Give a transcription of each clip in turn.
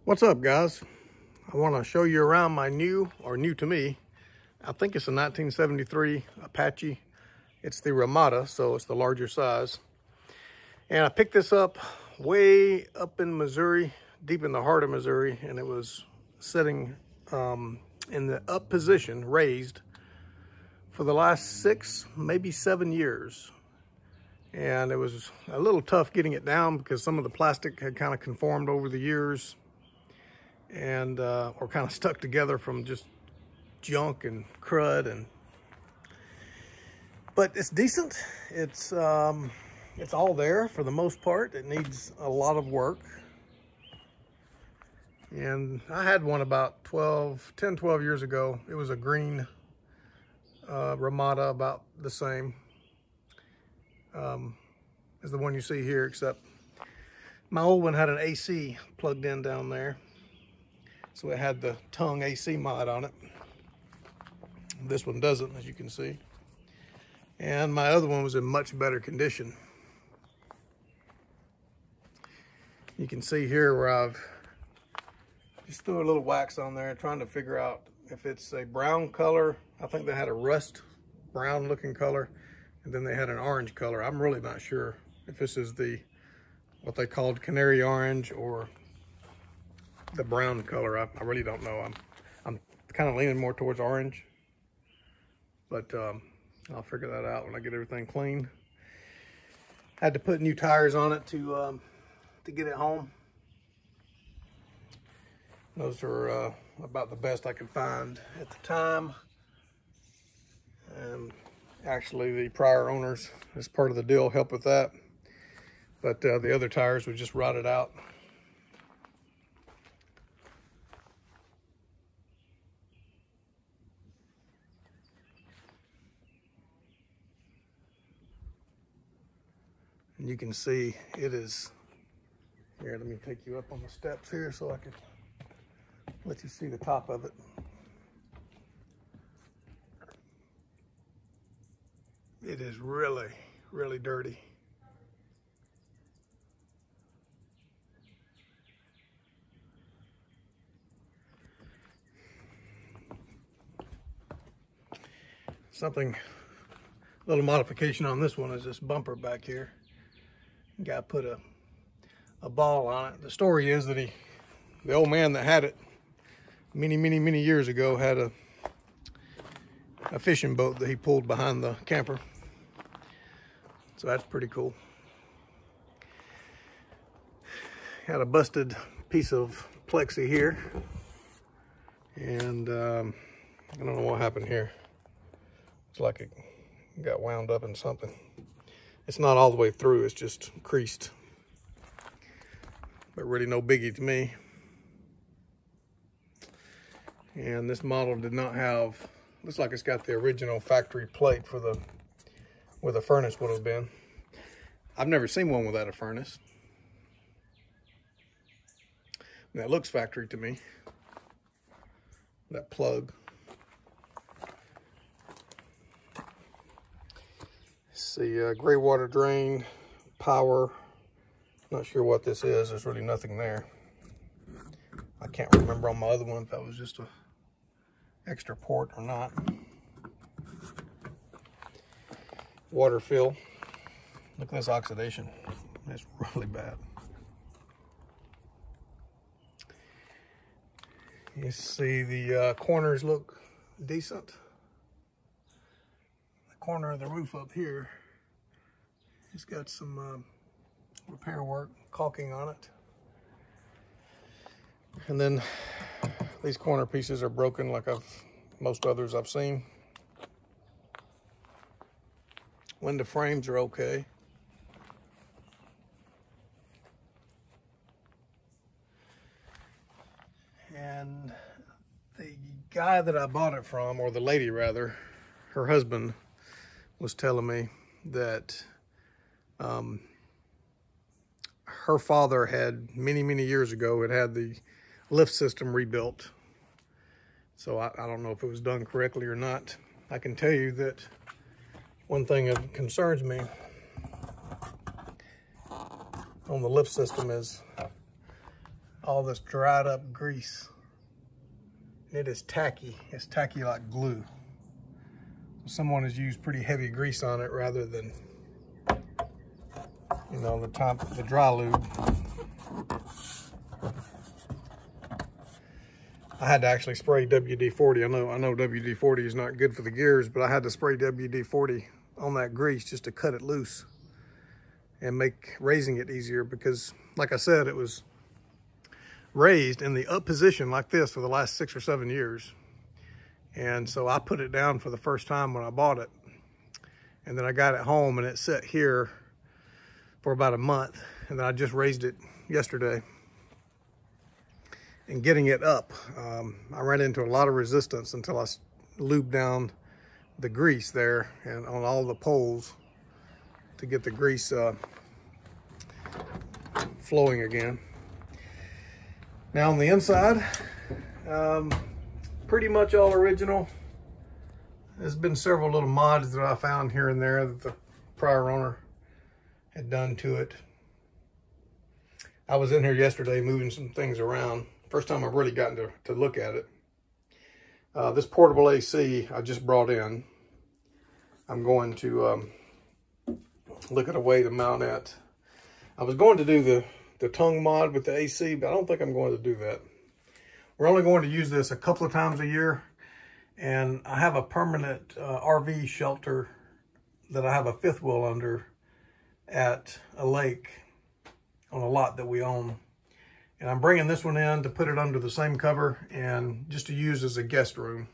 What's up, guys? I want to show you around my new to me, I think it's a 1973 Apache. It's the Ramada, so it's the larger size. And I picked this up way up in Missouri, deep in the heart of Missouri, and it was sitting in the up position, raised, for the last 6, maybe 7 years. And it was a little tough getting it down because some of the plastic had kind of conformed over the years and or kind of stuck together from just junk and crud. But it's decent. It's all there for the most part. It needs a lot of work. And I had one about 10, 12 years ago. It was a green Ramada, about the same as the one you see here, except my old one had an AC plugged in down there. So it had the tongue AC mod on it. This one doesn't, as you can see. And my other one was in much better condition. You can see here where I've just threw a little wax on there trying to figure out if it's a brown color. I think they had a rust brown looking color, and then they had an orange color. I'm really not sure if this is what they called canary orange or the brown color. I really don't know. I'm kind of leaning more towards orange, but I'll figure that out when I get everything clean. Had to put new tires on it to get it home. Those are about the best I could find at the time. And actually the prior owners, as part of the deal, helped with that. But the other tires were just rotted out. And you can see it is, here, let me take you up on the steps here so I can let you see the top of it. It is really, really dirty. Something, a little modification on this one is this bumper back here. Guy put a ball on it. The story is that the old man that had it many years ago had a fishing boat that he pulled behind the camper. So that's pretty cool. Had a busted piece of plexi here, and I don't know what happened here. It's like it got wound up in something. It's not all the way through, it's just creased. But really no biggie to me. And this model did not have, looks like it's got the original factory plate for where the furnace would have been. I've never seen one without a furnace. And that looks factory to me. That plug. See, gray water drain, power. Not sure what this is. There's really nothing there. I can't remember on my other one if that was just a extra port or not. Water fill. Look at this oxidation. It's really bad. You see the corners look decent. The corner of the roof up here, it's got some repair work, caulking on it. And then these corner pieces are broken like most others I've seen. Window frames are okay. And the guy that I bought it from, or the lady rather, her husband was telling me that her father had many years ago had the lift system rebuilt. So I don't know if it was done correctly or not. I can tell you that one thing that concerns me on the lift system is all this dried up grease. And it is tacky. It's tacky like glue. Someone has used pretty heavy grease on it rather than, you know, the dry lube. I had to actually spray WD-40. I know WD-40 is not good for the gears, but I had to spray WD-40 on that grease just to cut it loose and make raising it easier, because like I said, it was raised in the up position like this for the last 6 or 7 years. And so I put it down for the first time when I bought it. And then I got it home and it sat here for about a month. And then I just raised it yesterday. And getting it up, I ran into a lot of resistance until I lubed down the grease there and on all the poles to get the grease flowing again. Now on the inside, pretty much all original. There's been several little mods that I found here and there that the prior owner had done to it. I was in here yesterday moving some things around. First time I've really gotten to look at it. This portable AC I just brought in. I'm going to look at a way to mount it. I was going to do the tongue mod with the AC, but I don't think I'm going to do that. We're only going to use this a couple of times a year. And I have a permanent RV shelter that I have a fifth wheel under at a lake on a lot that we own. And I'm bringing this one in to put it under the same cover and just to use as a guest room.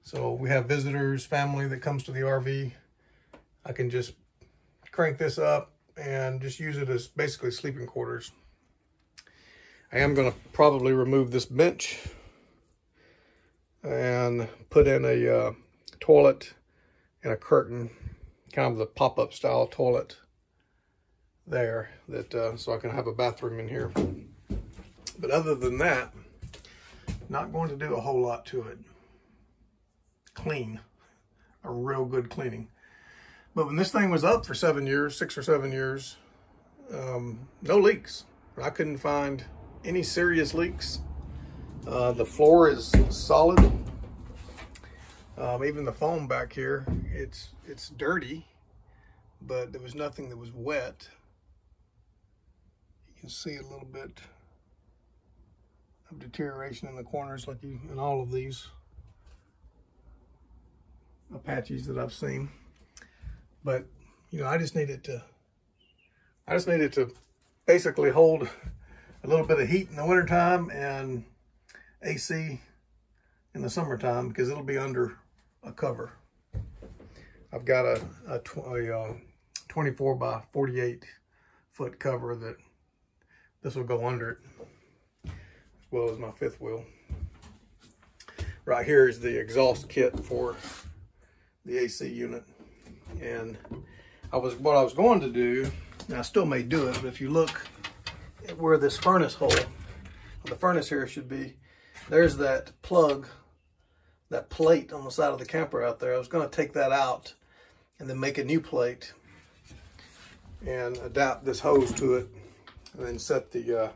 So we have visitors, family that comes to the RV. I can just crank this up and just use it as basically sleeping quarters. I am going to probably remove this bench and put in a toilet and a curtain, kind of the pop-up style toilet there, that so I can have a bathroom in here. But other than that, not going to do a whole lot to it. Clean, a real good cleaning. But when this thing was up for 7 years, 6 or 7 years, no leaks. I couldn't find any serious leaks. The floor is solid. Even the foam back here, it's dirty, but there was nothing that was wet. You can see a little bit of deterioration in the corners, like in all of these Apaches that I've seen. But you know, I just needed to basically hold a little bit of heat in the wintertime and AC in the summertime, because it'll be under a cover. I've got a 24 by 48 foot cover that this will go under it, as well as my fifth wheel. Right here is the exhaust kit for the AC unit. And what I was going to do, and I still may do it, but if you look at where this furnace hole, the furnace here should be, there's that plug, that plate on the side of the camper out there. I was going to take that out and then make a new plate and adapt this hose to it and then set the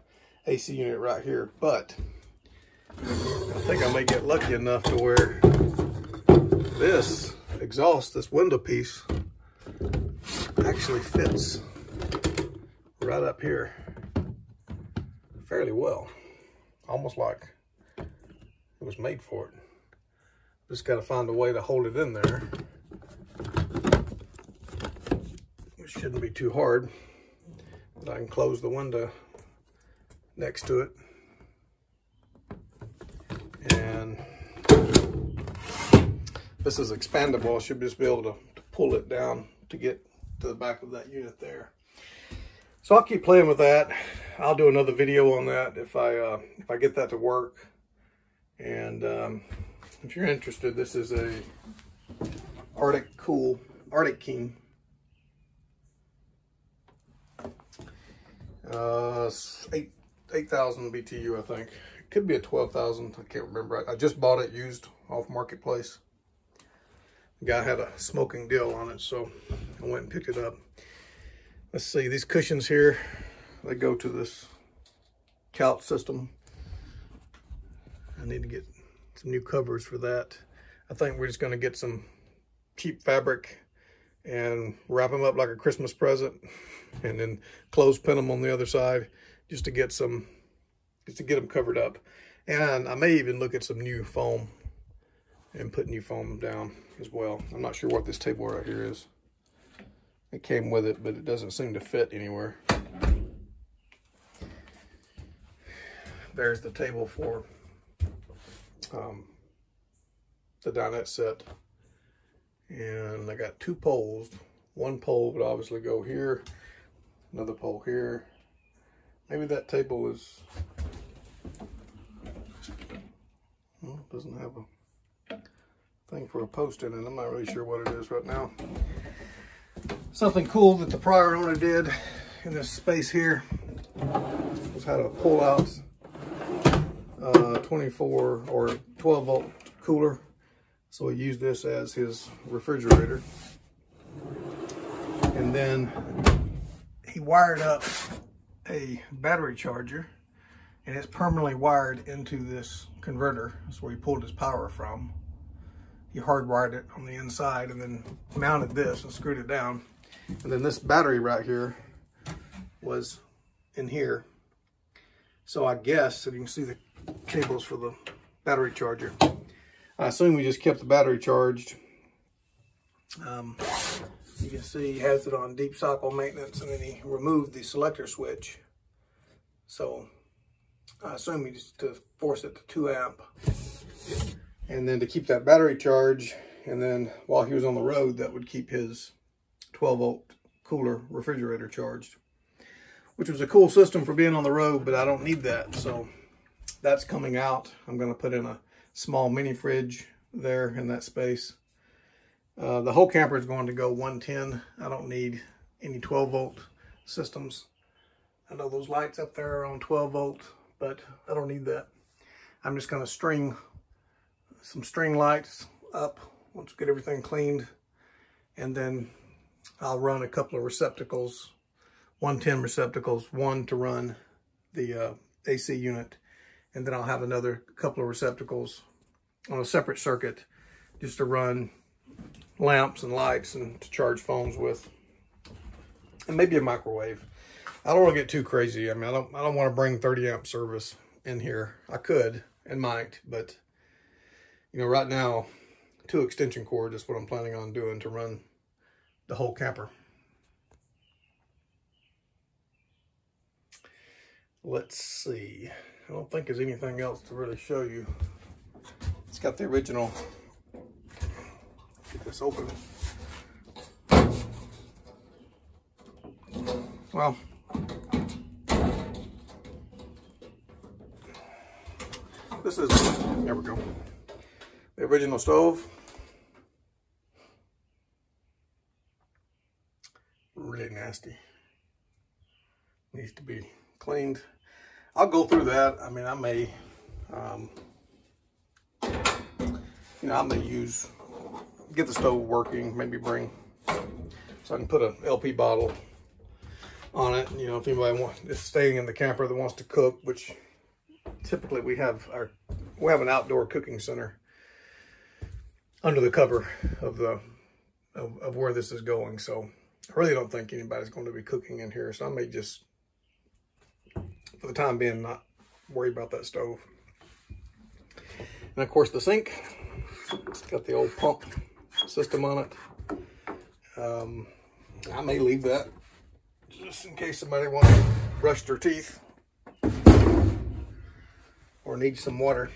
AC unit right here. But I think I may get lucky enough to where this exhaust, this window piece, actually fits right up here fairly well. Almost like it was made for it. Just got to find a way to hold it in there, which shouldn't be too hard. But I can close the window next to it, and this is expandable. I should just be able to pull it down to get to the back of that unit there. So I'll keep playing with that. I'll do another video on that if I get that to work. And if you're interested, this is a Arctic King. 8,000 BTU, I think. It could be a 12,000. I can't remember. I just bought it used off Marketplace. The guy had a smoking deal on it, so I went and picked it up. Let's see, these cushions here, they go to this couch system. I need to get some new covers for that. I think we're just going to get some cheap fabric and wrap them up like a Christmas present, and then clothespin them on the other side just to get them covered up. And I may even look at some new foam and put new foam down as well. I'm not sure what this table right here is. It came with it, but it doesn't seem to fit anywhere. There's the table for the dinette set. And I got 2 poles. One pole would obviously go here, another pole here. Maybe that table is, well, it doesn't have a thing for a post in it. I'm not really sure what it is right now. Something cool that the prior owner did in this space here was how to pull out 24 or 12 volt cooler. So he used this as his refrigerator. And then he wired up a battery charger, and it's permanently wired into this converter. That's where he pulled his power from. He hardwired it on the inside and then mounted this and screwed it down. And then this battery right here was in here. So I guess that you can see the cables for the battery charger. I assume we just kept the battery charged. You can see he has it on deep cycle maintenance, and then he removed the selector switch. So I assume he just to force it to 2 amp. And then to keep that battery charged, and then while he was on the road, that would keep his 12 volt cooler refrigerator charged, which was a cool system for being on the road, but I don't need that. So that's coming out. I'm going to put in a small mini fridge there in that space. The whole camper is going to go 110. I don't need any 12 volt systems. I know those lights up there are on 12 volt, but I don't need that. I'm just going to string some string lights up once we get everything cleaned, and then I'll run a couple of receptacles, 110 receptacles, one to run the AC unit, and then I'll have another couple of receptacles on a separate circuit just to run lamps and lights and to charge phones with, and maybe a microwave. I don't want to get too crazy. I mean, I don't want to bring 30 amp service in here. I could and might, but you know, right now 2 extension cords is what I'm planning on doing to run the whole camper. Let's see. I don't think there's anything else to really show you. It's got the original. Get this open. Well, this is, there we go, the original stove. Really nasty. Needs to be cleaned. I'll go through that. I mean, I may, you know, I may get the stove working, maybe bring, so I can put a LP bottle on it. You know, if anybody is staying in the camper that wants to cook, which typically we have an outdoor cooking center under the cover of where this is going. So I really don't think anybody's going to be cooking in here. So I may just, for the time being, not worry about that stove. And of course the sink, it's got the old pump system on it. I may leave that just in case somebody wants to brush their teeth or needs some water.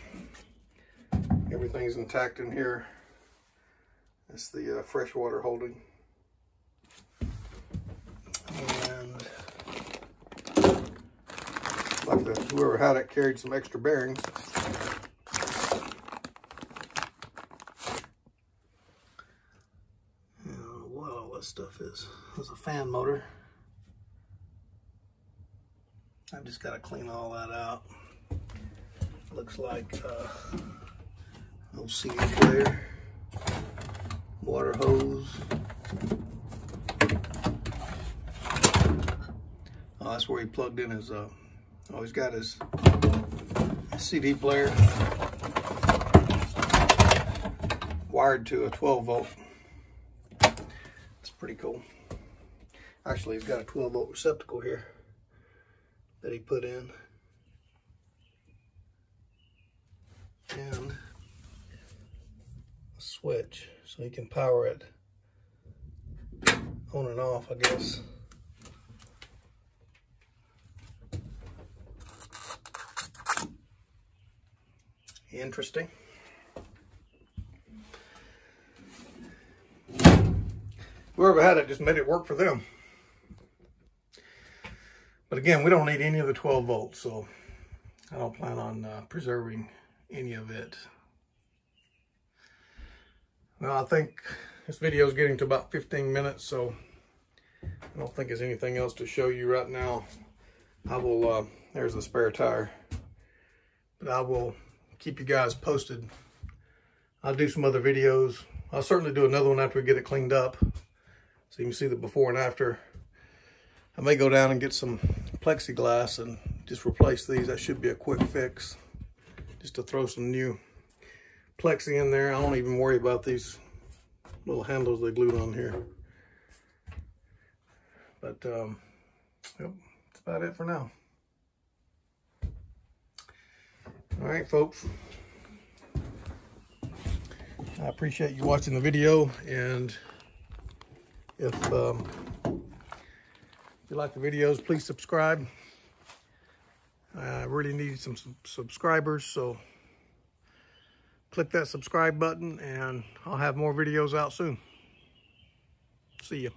Everything's intact in here. That's the fresh water holding. And like whoever had it carried some extra bearings. What all this stuff is. There's a fan motor. I've just got to clean all that out. Looks like no CD player, water hose. Oh, that's where he plugged in his Oh, he's got his CD player wired to a 12 volt. That's pretty cool. Actually, he's got a 12 volt receptacle here that he put in. And a switch so he can power it on and off, I guess. Interesting. Whoever had it just made it work for them. But again, we don't need any of the 12 volts, so I don't plan on preserving any of it. Well, I think this video is getting to about 15 minutes, so I don't think there's anything else to show you right now. I will, there's the spare tire. But I will keep you guys posted. I'll do some other videos. I'll certainly do another one after we get it cleaned up, so you can see the before and after. I may go down and get some plexiglass and just replace these. That should be a quick fix, just to throw some new plexi in there. I don't even worry about these little handles they glued on here. But yep, that's about it for now. All right, folks. I appreciate you watching the video, and if you like the videos, please subscribe. I really need some subscribers, so click that subscribe button, and I'll have more videos out soon. See ya.